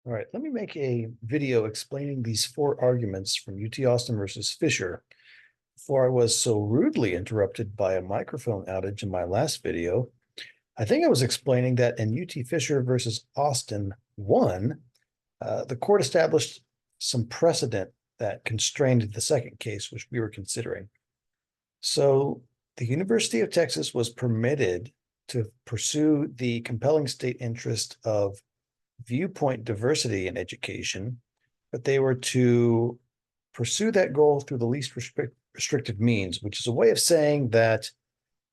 All right, let me make a video explaining these four arguments from UT Austin versus Fischer before I was so rudely interrupted by a microphone outage in my last video. I think I was explaining that in UT Fischer versus Austin 1, the court established some precedent that constrained the second case, which we were considering. So the University of Texas was permitted to pursue the compelling state interest of viewpoint diversity in education, but they were to pursue that goal through the least restrictive means, which is a way of saying that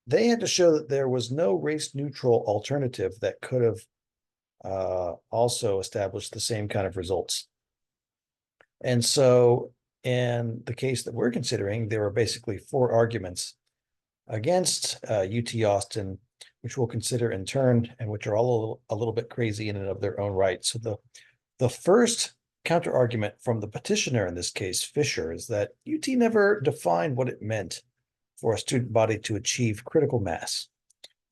they had to show that there was no race-neutral alternative that could have also established the same kind of results. And so in the case that we're considering, there were basically four arguments against UT Austin, which we'll consider in turn, and which are all a little bit crazy in and of their own right. So the first counter argument from the petitioner in this case, Fischer, is that UT never defined what it meant for a student body to achieve critical mass.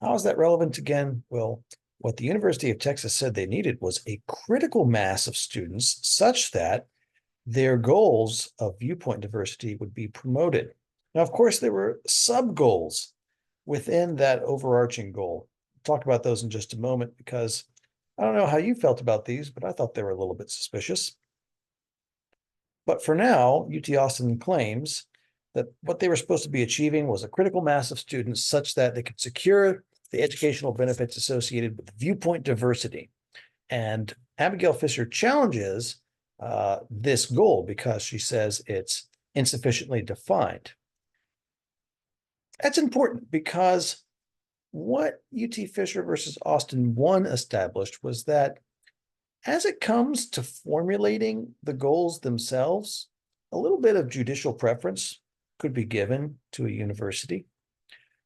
How is that relevant again? Well, what the University of Texas said they needed was a critical mass of students such that their goals of viewpoint diversity would be promoted. Now, of course, there were sub-goals within that overarching goal. We'll talk about those in just a moment because I don't know how you felt about these, but I thought they were a little bit suspicious. But for now, UT Austin claims that what they were supposed to be achieving was a critical mass of students such that they could secure the educational benefits associated with viewpoint diversity. And Abigail Fischer challenges this goal because she says it's insufficiently defined. That's important because what UT Fischer versus Austin 1 established was that as it comes to formulating the goals themselves, a little bit of judicial preference could be given to a university.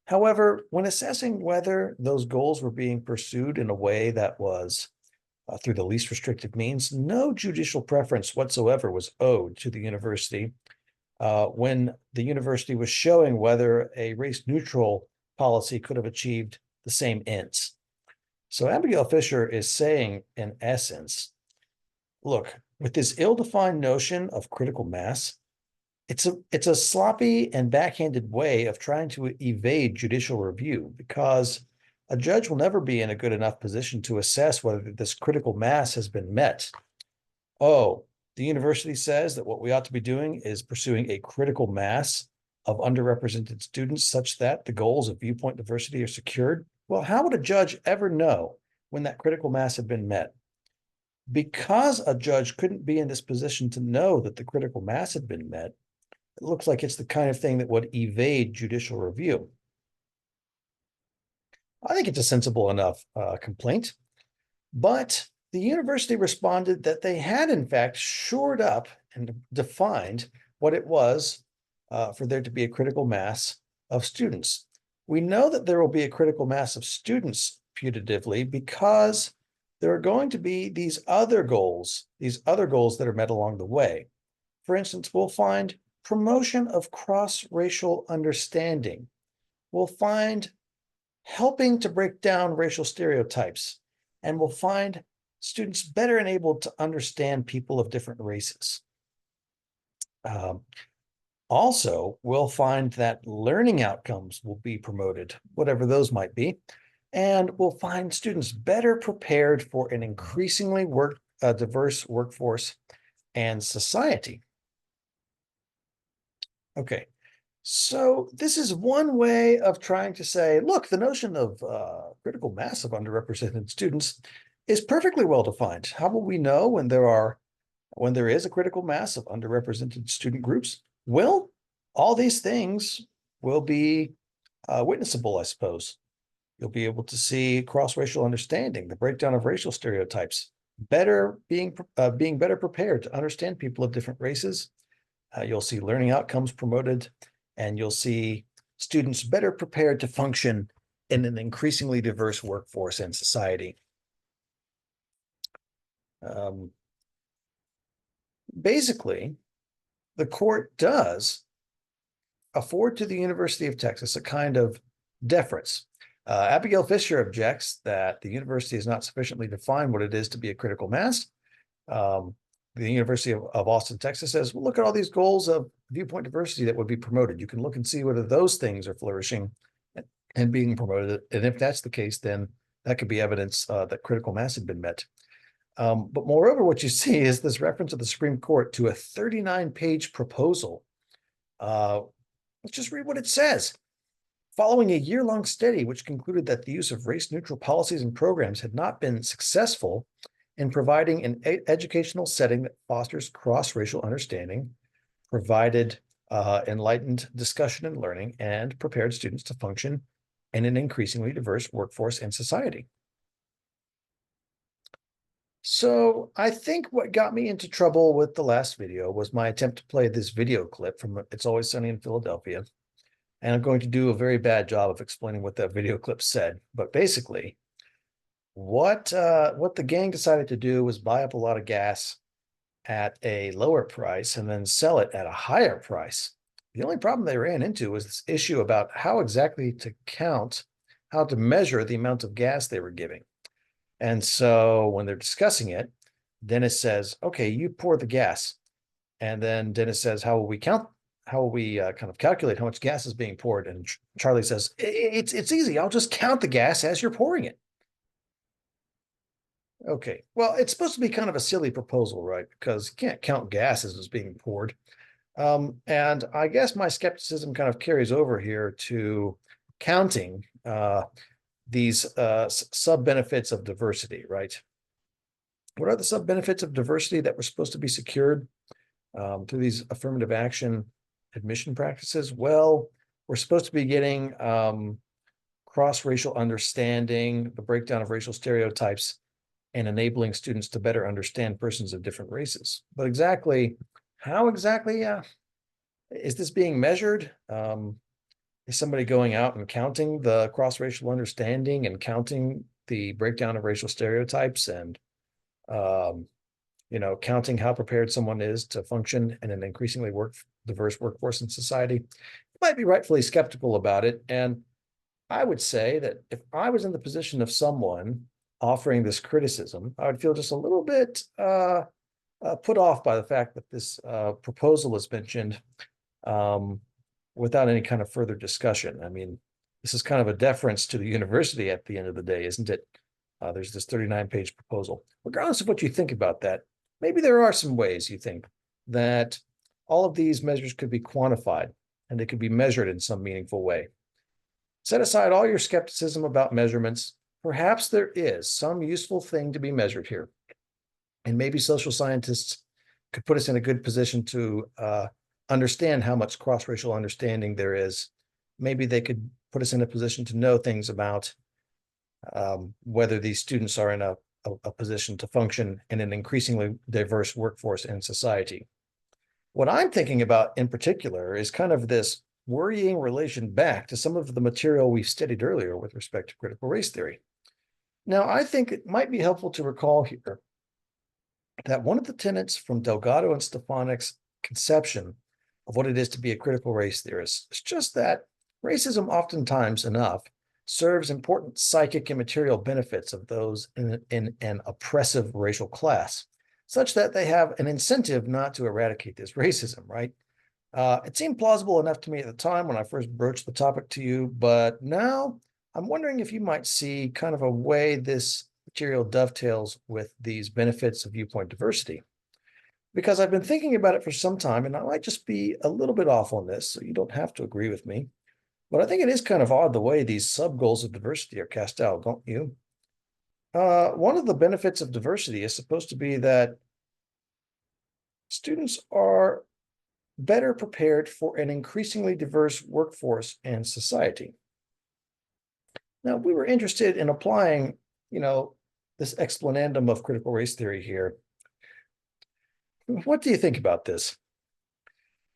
However, when assessing whether those goals were being pursued in a way that was through the least restrictive means, no judicial preference whatsoever was owed to the university when the university was showing whether a race-neutral policy could have achieved the same ends. So Abigail Fischer is saying, in essence, look, with this ill-defined notion of critical mass, it's a sloppy and backhanded way of trying to evade judicial review because a judge will never be in a good enough position to assess whether this critical mass has been met. Oh, the university says that what we ought to be doing is pursuing a critical mass of underrepresented students such that the goals of viewpoint diversity are secured. Well, how would a judge ever know when that critical mass had been met? Because a judge couldn't be in this position to know that the critical mass had been met, it looks like it's the kind of thing that would evade judicial review. I think it's a sensible enough complaint, but the university responded that they had, in fact, shored up and defined what it was for there to be a critical mass of students. We know that there will be a critical mass of students putatively because there are going to be these other goals that are met along the way. For instance, we'll find promotion of cross-racial understanding. We'll find helping to break down racial stereotypes, and we'll find students better enabled to understand people of different races. Also, we'll find that learning outcomes will be promoted, whatever those might be, and we'll find students better prepared for an increasingly diverse workforce and society. Okay, so this is one way of trying to say, look, the notion of critical mass of underrepresented students is perfectly well defined. How will we know when there is a critical mass of underrepresented student groups? Well, all these things will be witnessable, I suppose. You'll be able to see cross-racial understanding, the breakdown of racial stereotypes, being better prepared to understand people of different races. You'll see learning outcomes promoted, and you'll see students better prepared to function in an increasingly diverse workforce and society. Basically, the court does afford to the University of Texas a kind of deference. Abigail Fischer objects that the university has not sufficiently defined what it is to be a critical mass, Um, the University of Austin, Texas says, well, look at all these goals of viewpoint diversity that would be promoted. You can look and see whether those things are flourishing and being promoted. And if that's the case, then that could be evidence that critical mass had been met. But moreover, what you see is this reference of the Supreme Court to a 39-page proposal. Let's just read what it says. Following a year-long study, which concluded that the use of race-neutral policies and programs had not been successful in providing an educational setting that fosters cross-racial understanding, provided enlightened discussion and learning, and prepared students to function in an increasingly diverse workforce and society. So I think what got me into trouble with the last video was my attempt to play this video clip from It's Always Sunny in Philadelphia. And I'm going to do a very bad job of explaining what that video clip said. But basically, what the gang decided to do was buy up a lot of gas at a lower price and then sell it at a higher price. The only problem they ran into was this issue about how exactly to count, how to measure the amount of gas they were giving. And so when they're discussing it, Dennis says, okay, you pour the gas. And then Dennis says, how will we count? How will we kind of calculate how much gas is being poured? And Charlie says, it's easy. I'll just count the gas as you're pouring it. Okay, well, it's supposed to be kind of a silly proposal, right? Because you can't count gas as it's being poured. And I guess my skepticism kind of carries over here to counting these sub-benefits of diversity, right? What are the sub-benefits of diversity that were supposed to be secured through these affirmative action admission practices? Well, we're supposed to be getting cross-racial understanding, the breakdown of racial stereotypes, and enabling students to better understand persons of different races. But exactly, how exactly is this being measured? Is somebody going out and counting the cross-racial understanding and counting the breakdown of racial stereotypes and, counting how prepared someone is to function in an increasingly diverse workforce in society? You might be rightfully skeptical about it. And I would say that if I was in the position of someone offering this criticism, I would feel just a little bit put off by the fact that this proposal is mentioned without any kind of further discussion. I mean, this is kind of a deference to the university at the end of the day, isn't it? There's this 39-page proposal. Regardless of what you think about that, maybe there are some ways you think that all of these measures could be quantified and they could be measured in some meaningful way. Set aside all your skepticism about measurements. Perhaps there is some useful thing to be measured here. And maybe social scientists could put us in a good position to understand how much cross-racial understanding there is. Maybe they could put us in a position to know things about whether these students are in a position to function in an increasingly diverse workforce and society. What I'm thinking about in particular is kind of this worrying relation back to some of the material we studied earlier with respect to critical race theory. Now, I think it might be helpful to recall here that one of the tenets from Delgado and Stefanik's conception of what it is to be a critical race theorist is just that racism oftentimes enough serves important psychic and material benefits of those in an oppressive racial class, such that they have an incentive not to eradicate this racism, right? It seemed plausible enough to me at the time when I first broached the topic to you, but now I'm wondering if you might see kind of a way this material dovetails with these benefits of viewpoint diversity. Because I've been thinking about it for some time, and I might just be a little bit off on this, so you don't have to agree with me. But I think it is kind of odd the way these sub-goals of diversity are cast out, don't you? One of the benefits of diversity is supposed to be that students are better prepared for an increasingly diverse workforce and society. Now, we were interested in applying, this explanandum of critical race theory here. What do you think about this?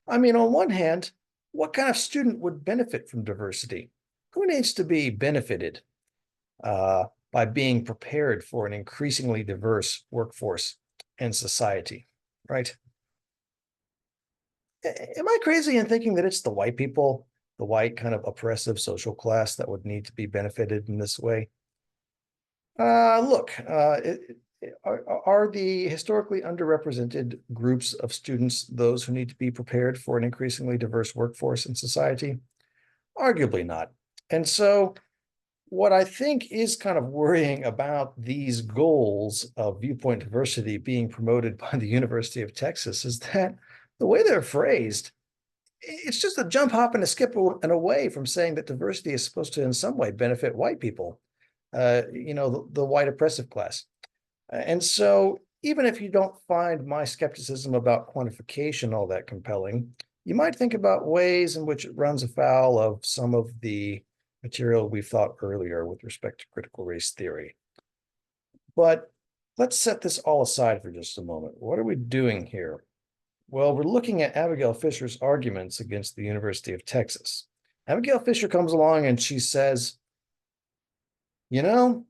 I mean, on one hand, what kind of student would benefit from diversity? Who needs to be benefited by being prepared for an increasingly diverse workforce and society, right? Am I crazy in thinking that it's the white people, the white kind of oppressive social class that would need to be benefited in this way? Look, are the historically underrepresented groups of students those who need to be prepared for an increasingly diverse workforce in society? Arguably not. And so what I think is kind of worrying about these goals of viewpoint diversity being promoted by the University of Texas is that the way they're phrased, it's just a jump, hop, and a skip and away from saying that diversity is supposed to in some way benefit white people, the white oppressive class. And so even if you don't find my skepticism about quantification all that compelling, you might think about ways in which it runs afoul of some of the material we've thought earlier with respect to critical race theory. But let's set this all aside for just a moment. What are we doing here? Well, we're looking at Abigail Fisher's arguments against the University of Texas. Abigail Fisher comes along and she says, you know,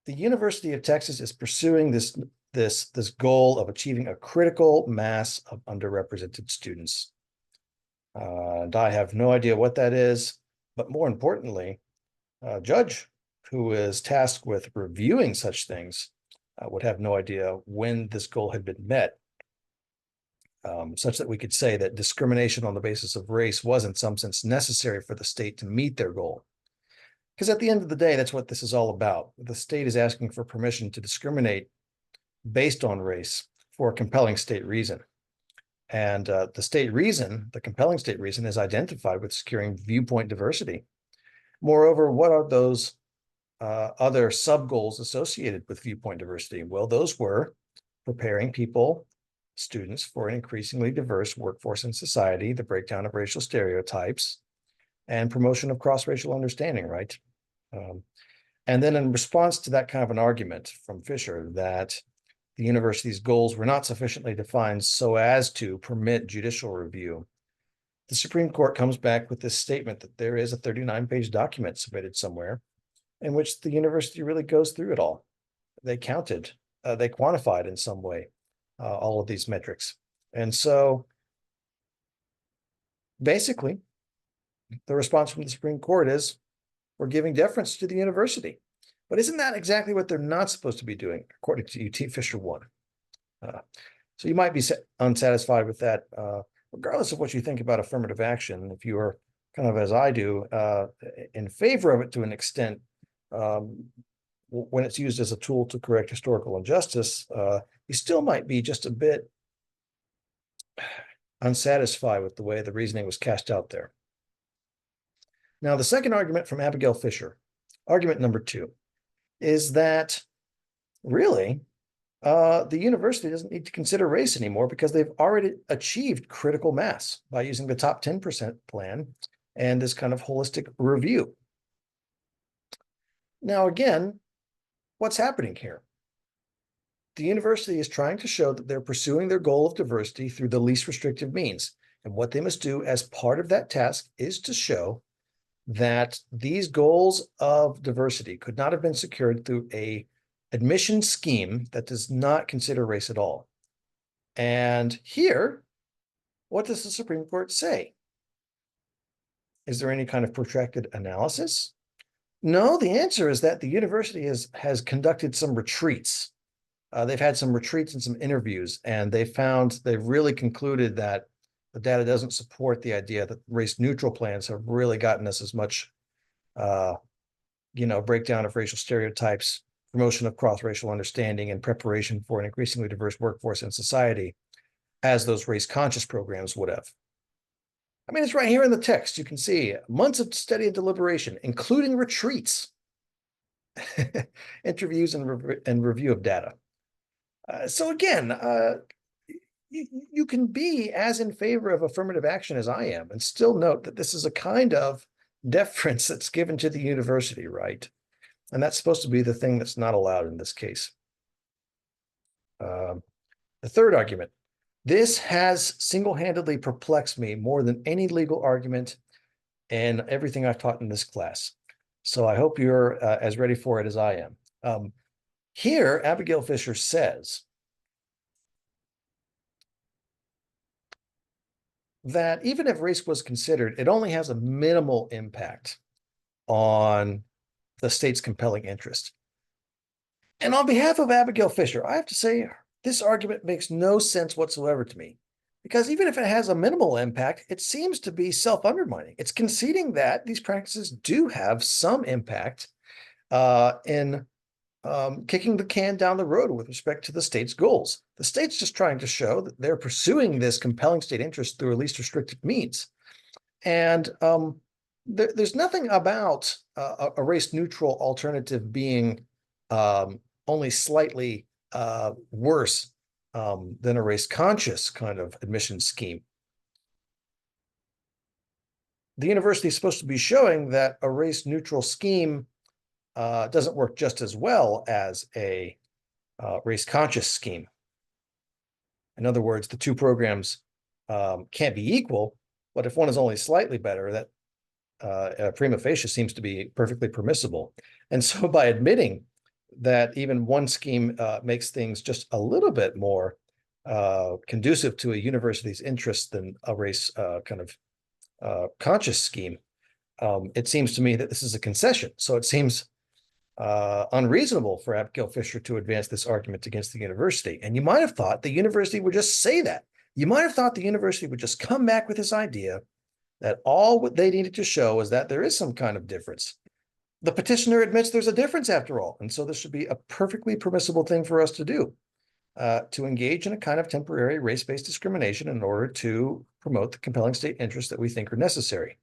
the University of Texas is pursuing this goal of achieving a critical mass of underrepresented students. And I have no idea what that is, but more importantly, a judge who is tasked with reviewing such things would have no idea when this goal had been met, such that we could say that discrimination on the basis of race was in some sense necessary for the state to meet their goal. Because at the end of the day, that's what this is all about. The state is asking for permission to discriminate based on race for a compelling state reason. And the state reason, the compelling state reason, is identified with securing viewpoint diversity. Moreover, what are those other sub-goals associated with viewpoint diversity? Well, those were preparing people, students, for an increasingly diverse workforce in society, the breakdown of racial stereotypes, and promotion of cross-racial understanding, right? And then in response to that kind of an argument from Fisher that the university's goals were not sufficiently defined so as to permit judicial review, the Supreme Court comes back with this statement that there is a 39-page document submitted somewhere in which the university really goes through it all. They counted, they quantified in some way all of these metrics. And so basically, the response from the Supreme Court is, we're giving deference to the university. But isn't that exactly what they're not supposed to be doing, according to UT Fisher 1? So you might be unsatisfied with that, regardless of what you think about affirmative action. If you are kind of, as I do, in favor of it to an extent, when it's used as a tool to correct historical injustice, you still might be just a bit unsatisfied with the way the reasoning was cast out there. Now, the second argument from Abigail Fisher, argument number 2, is that really the university doesn't need to consider race anymore because they've already achieved critical mass by using the top 10% plan and this kind of holistic review. Now, again, what's happening here? The university is trying to show that they're pursuing their goal of diversity through the least restrictive means. And what they must do as part of that task is to show that these goals of diversity could not have been secured through a admission scheme that does not consider race at all. And here, what does the Supreme Court say? Is there any kind of protracted analysis? No, the answer is that the university has conducted some retreats. They've had some retreats and some interviews, and they've really concluded that the data doesn't support the idea that race-neutral plans have really gotten us as much, breakdown of racial stereotypes, promotion of cross-racial understanding, and preparation for an increasingly diverse workforce in society as those race-conscious programs would have. I mean, it's right here in the text. You can see months of study and deliberation, including retreats, interviews, and review of data. So again, you can be as in favor of affirmative action as I am and still note that this is a kind of deference that's given to the university, right? And that's supposed to be the thing that's not allowed in this case. The third argument. This has single-handedly perplexed me more than any legal argument and everything I've taught in this class. So I hope you're as ready for it as I am. Here, Abigail Fisher says that even if race was considered, it only has a minimal impact on the state's compelling interest. And on behalf of Abigail Fischer, I have to say this argument makes no sense whatsoever to me, because even if it has a minimal impact, it seems to be self-undermining. It's conceding that these practices do have some impact in kicking the can down the road with respect to the state's goals. The state's just trying to show that they're pursuing this compelling state interest through a least restrictive means. And there's nothing about a race-neutral alternative being only slightly worse than a race-conscious kind of admissions scheme. The university is supposed to be showing that a race-neutral scheme doesn't work just as well as a race-conscious scheme. In other words, the two programs can't be equal, but if one is only slightly better, that prima facie seems to be perfectly permissible. And so by admitting that even one scheme makes things just a little bit more conducive to a university's interest than a race kind of conscious scheme, it seems to me that this is a concession. So it seems unreasonable for Abigail Fischer to advance this argument against the university. And you might have thought the university would just say that. You might have thought the university would just come back with this idea that all what they needed to show is that there is some kind of difference. The petitioner admits there's a difference after all, and so this should be a perfectly permissible thing for us to do, to engage in a kind of temporary race-based discrimination in order to promote the compelling state interests that we think are necessary.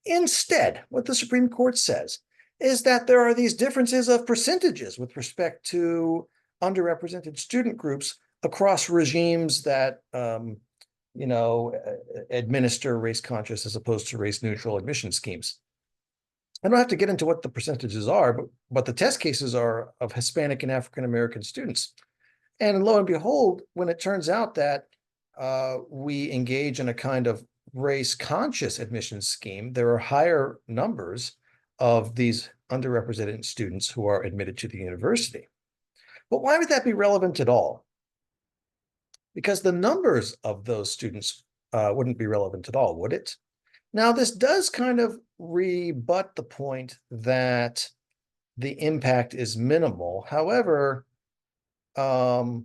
Instead, what the Supreme Court says is that there are these differences of percentages with respect to underrepresented student groups across regimes that administer race conscious as opposed to race neutral admission schemes. I don't have to get into what the percentages are, but the test cases are of Hispanic and African American students. And lo and behold, when it turns out that we engage in a kind of race conscious admissions scheme, there are higher numbers of these underrepresented students who are admitted to the university. But why would that be relevant at all? Because the numbers of those students wouldn't be relevant at all, would it? Now, this does kind of rebut the point that the impact is minimal. However, really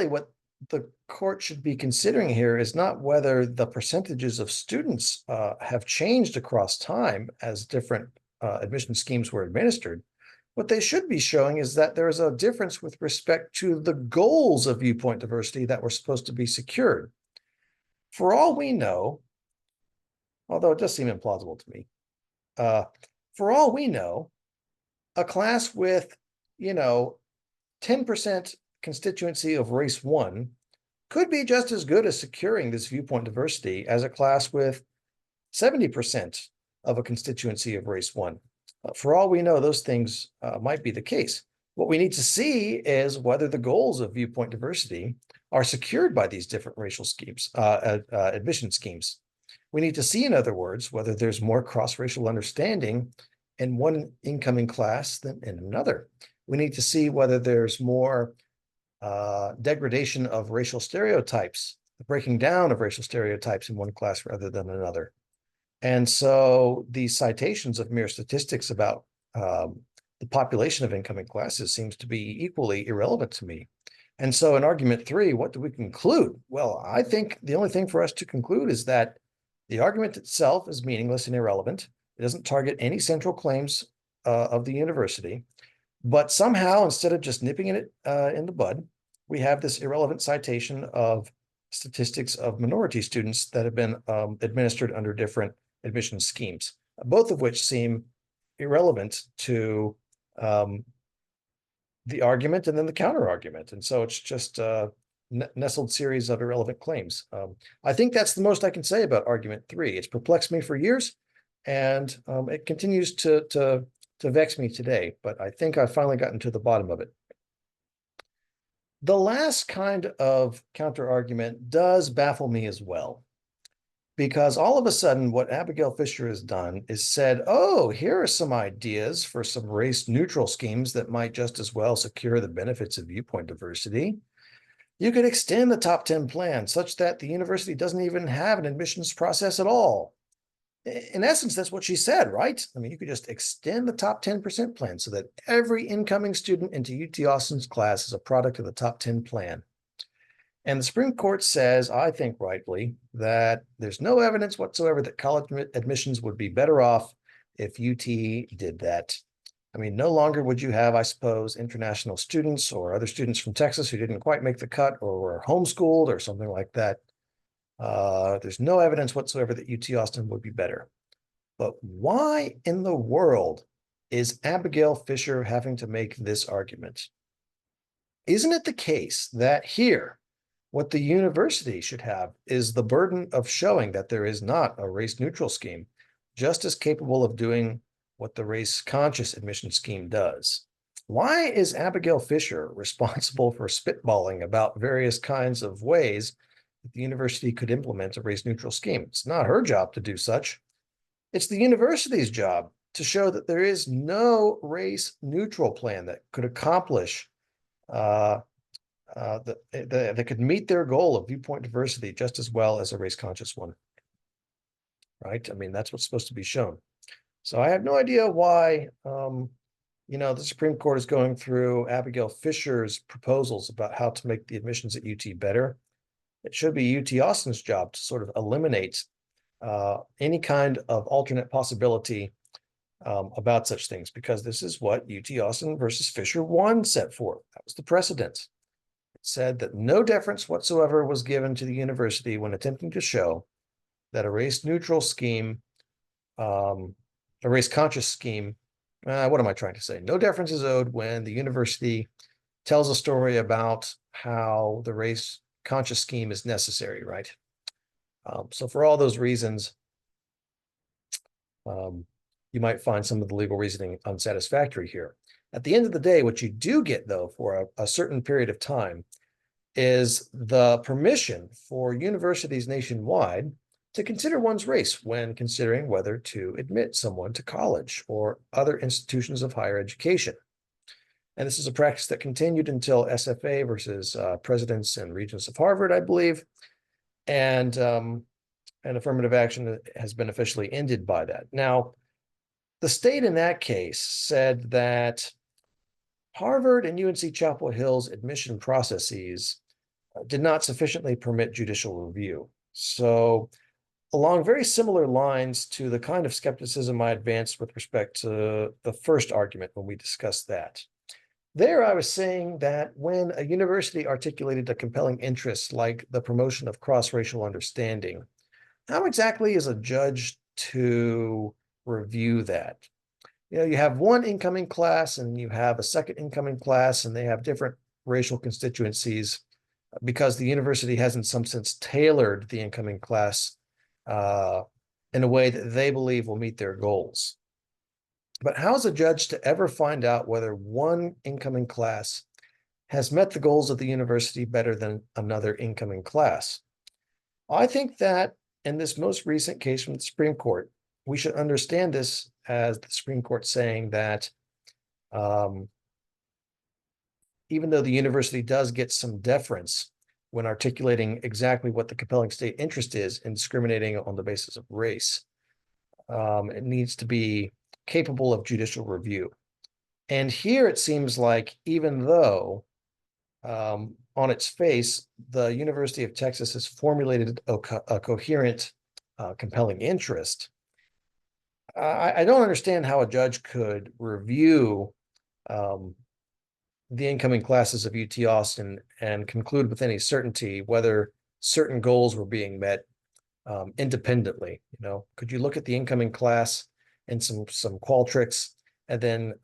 what the court should be considering here is not whether the percentages of students have changed across time as different admission schemes were administered. What they should be showing is that there is a difference with respect to the goals of viewpoint diversity that were supposed to be secured. For all we know, although it does seem implausible to me, for all we know, a class with, 10% constituency of race 1 could be just as good as securing this viewpoint diversity as a class with 70% of a constituency of race 1. For all we know, those things might be the case. What we need to see is whether the goals of viewpoint diversity are secured by these different racial schemes, admission schemes. We need to see, in other words, whether there's more cross-racial understanding in one incoming class than in another. We need to see whether there's more degradation of racial stereotypes, the breaking down of racial stereotypes in one class rather than another. And so these citations of mere statistics about the population of incoming classes seems to be equally irrelevant to me. And so in argument 3, what do we conclude? Well, I think the only thing for us to conclude is that the argument itself is meaningless and irrelevant. It doesn't target any central claims of the university, but somehow, instead of just nipping it in the bud, we have this irrelevant citation of statistics of minority students that have been administered under different admission schemes, both of which seem irrelevant to the argument and then the counter argument. And so it's just a nestled series of irrelevant claims. I think that's the most I can say about argument 3. It's perplexed me for years, and it continues to vex me today, but I think I've finally gotten to the bottom of it. The last kind of counter argument does baffle me as well, because all of a sudden what Abigail Fischer has done is said, oh, here are some ideas for some race neutral schemes that might just as well secure the benefits of viewpoint diversity. You could extend the top 10 plan such that the university doesn't even have an admissions process at all. In essence, that's what she said, right? I mean, you could just extend the top 10% plan so that every incoming student into UT Austin's class is a product of the top 10 plan. And the Supreme Court says, I think rightly, that there's no evidence whatsoever that college admissions would be better off if UT did that. I mean, no longer would you have, I suppose, international students or other students from Texas who didn't quite make the cut or were homeschooled or something like that. There's no evidence whatsoever that UT Austin would be better. But why in the world is Abigail Fischer having to make this argument? Isn't it the case that here, what the university should have is the burden of showing that there is not a race-neutral scheme, just as capable of doing what the race-conscious admission scheme does? Why is Abigail Fischer responsible for spitballing about various kinds of ways that the university could implement a race-neutral scheme? It's not her job to do such. It's the university's job to show that there is no race-neutral plan that could accomplish that could meet their goal of viewpoint diversity just as well as a race-conscious one, right? I mean, that's what's supposed to be shown. So I have no idea why, the Supreme Court is going through Abigail Fischer's proposals about how to make the admissions at UT better. It should be UT Austin's job to sort of eliminate any kind of alternate possibility about such things, because this is what UT Austin versus Fischer 1 set forth. That was the precedent. It said that no deference whatsoever was given to the university when attempting to show that a race-neutral scheme, a race-conscious scheme, what am I trying to say? No deference is owed when the university tells a story about how the race-conscious scheme is necessary, right? So for all those reasons, you might find some of the legal reasoning unsatisfactory here. At the end of the day, what you do get, though, for a certain period of time is the permission for universities nationwide to consider one's race when considering whether to admit someone to college or other institutions of higher education. And this is a practice that continued until SFA versus presidents and regents of Harvard, I believe. And affirmative action has been officially ended by that. Now, the state in that case said that Harvard and UNC Chapel Hill's admission processes did not sufficiently permit judicial review. So along very similar lines to the kind of skepticism I advanced with respect to the first argument when we discussed that. There, I was saying that when a university articulated a compelling interest like the promotion of cross-racial understanding, how exactly is a judge to review that? You have one incoming class and you have a second incoming class, and they have different racial constituencies because the university has in some sense tailored the incoming class in a way that they believe will meet their goals. But how is a judge to ever find out whether one incoming class has met the goals of the university better than another incoming class? I think that in this most recent case from the Supreme Court, we should understand this as the Supreme Court saying that even though the university does get some deference when articulating exactly what the compelling state interest is in discriminating on the basis of race, it needs to be capable of judicial review. And here it seems like even though on its face, the University of Texas has formulated a coherent, compelling interest, I don't understand how a judge could review the incoming classes of UT Austin and conclude with any certainty whether certain goals were being met independently. Could you look at the incoming class and some Qualtrics and then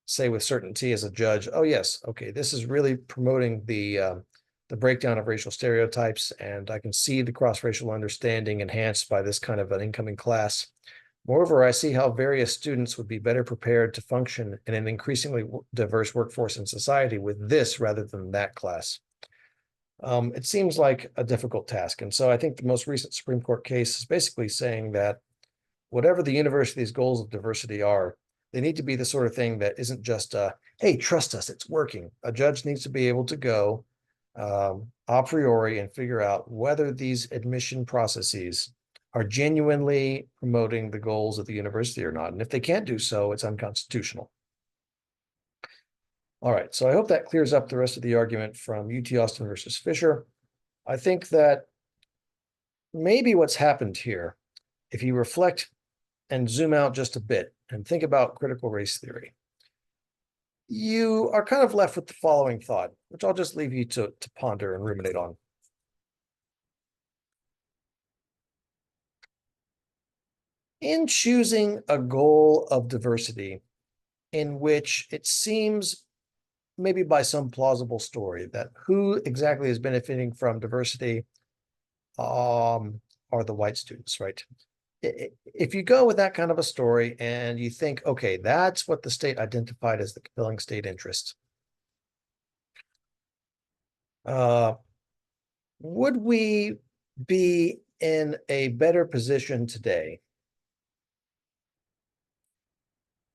say with certainty as a judge, oh yes, okay, this is really promoting the breakdown of racial stereotypes, and I can see the cross-racial understanding enhanced by this kind of an incoming class. Moreover, I see how various students would be better prepared to function in an increasingly diverse workforce in society with this rather than that class. It seems like a difficult task. And so I think the most recent Supreme Court case is basically saying that whatever the university's goals of diversity are, they need to be the sort of thing that isn't just, hey, trust us, it's working. A judge needs to be able to go a priori and figure out whether these admission processes are genuinely promoting the goals of the university or not. And if they can't do so, it's unconstitutional. All right, so I hope that clears up the rest of the argument from UT Austin versus Fischer. I think that maybe what's happened here, if you reflect and zoom out just a bit and think about critical race theory, you are kind of left with the following thought, which I'll just leave you to ponder and ruminate on. In choosing a goal of diversity in which it seems, maybe by some plausible story, that who exactly is benefiting from diversity are the white students, right? If you go with that kind of a story and you think, okay, that's what the state identified as the compelling state interest, would we be in a better position today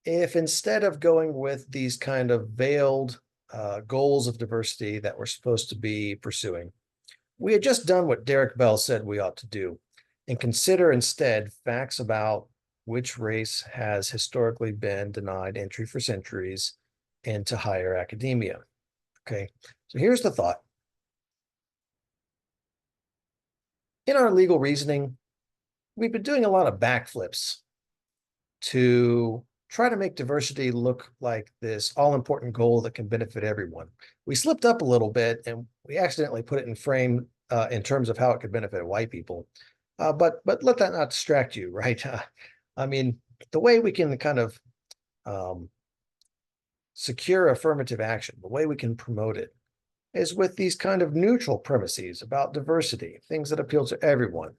if instead of going with these kind of veiled goals of diversity that we're supposed to be pursuing, we had just done what Derek Bell said we ought to do and consider instead facts about which race has historically been denied entry for centuries into higher academia. Okay, so here's the thought. In our legal reasoning, we've been doing a lot of backflips to try to make diversity look like this all-important goal that can benefit everyone. We slipped up a little bit and we accidentally put it in frame in terms of how it could benefit white people. But let that not distract you, right? I mean, the way we can kind of secure affirmative action, the way we can promote it, is with these kind of neutral premises about diversity, things that appeal to everyone.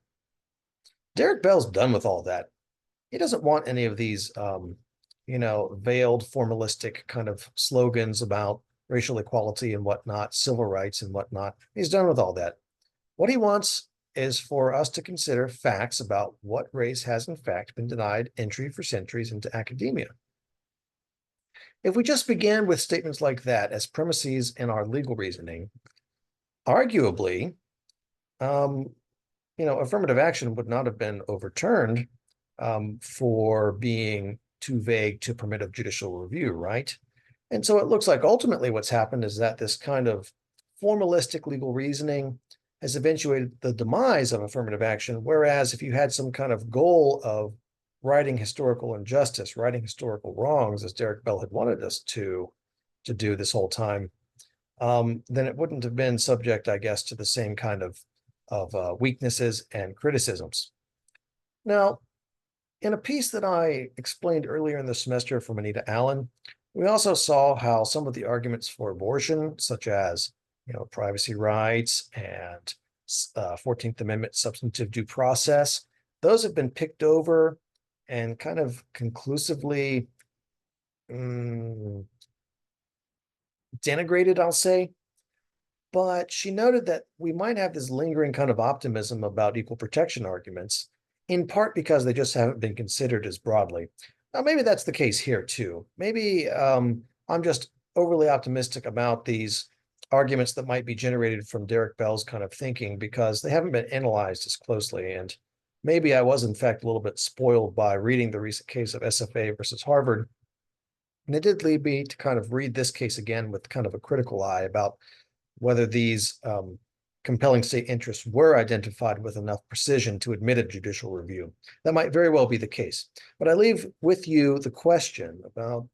Derek Bell's done with all that. He doesn't want any of these, veiled formalistic kind of slogans about racial equality and whatnot, civil rights and whatnot. He's done with all that. What he wants is for us to consider facts about what race has in fact been denied entry for centuries into academia. If we just began with statements like that as premises in our legal reasoning, arguably, affirmative action would not have been overturned for being too vague to permit of judicial review, right? And so it looks like ultimately what's happened is that this kind of formalistic legal reasoning has eventuated the demise of affirmative action, whereas if you had some kind of goal of righting historical injustice, righting historical wrongs, as Derek Bell had wanted us to do this whole time, then it wouldn't have been subject, I guess, to the same kind of weaknesses and criticisms. Now, in a piece that I explained earlier in the semester from Anita Allen, we also saw how some of the arguments for abortion, such as privacy rights and 14th Amendment substantive due process, those have been picked over and kind of conclusively denigrated, I'll say. But she noted that we might have this lingering kind of optimism about equal protection arguments, in part because they just haven't been considered as broadly. Now, maybe that's the case here too. Maybe I'm just overly optimistic about these arguments that might be generated from Derek Bell's kind of thinking because they haven't been analyzed as closely. And maybe I was, in fact, a little bit spoiled by reading the recent case of SFA versus Harvard. And it did lead me to kind of read this case again with kind of a critical eye about whether these compelling state interests were identified with enough precision to admit a judicial review. That might very well be the case. But I leave with you the question about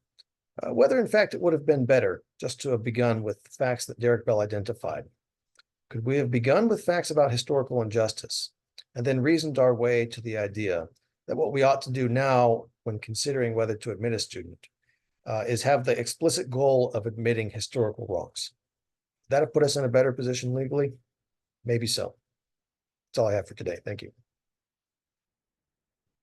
whether, in fact, it would have been better just to have begun with facts that Derek Bell identified. Could we have begun with facts about historical injustice and then reasoned our way to the idea that what we ought to do now when considering whether to admit a student is have the explicit goal of admitting historical wrongs? Would that have put us in a better position legally? Maybe so. That's all I have for today. Thank you.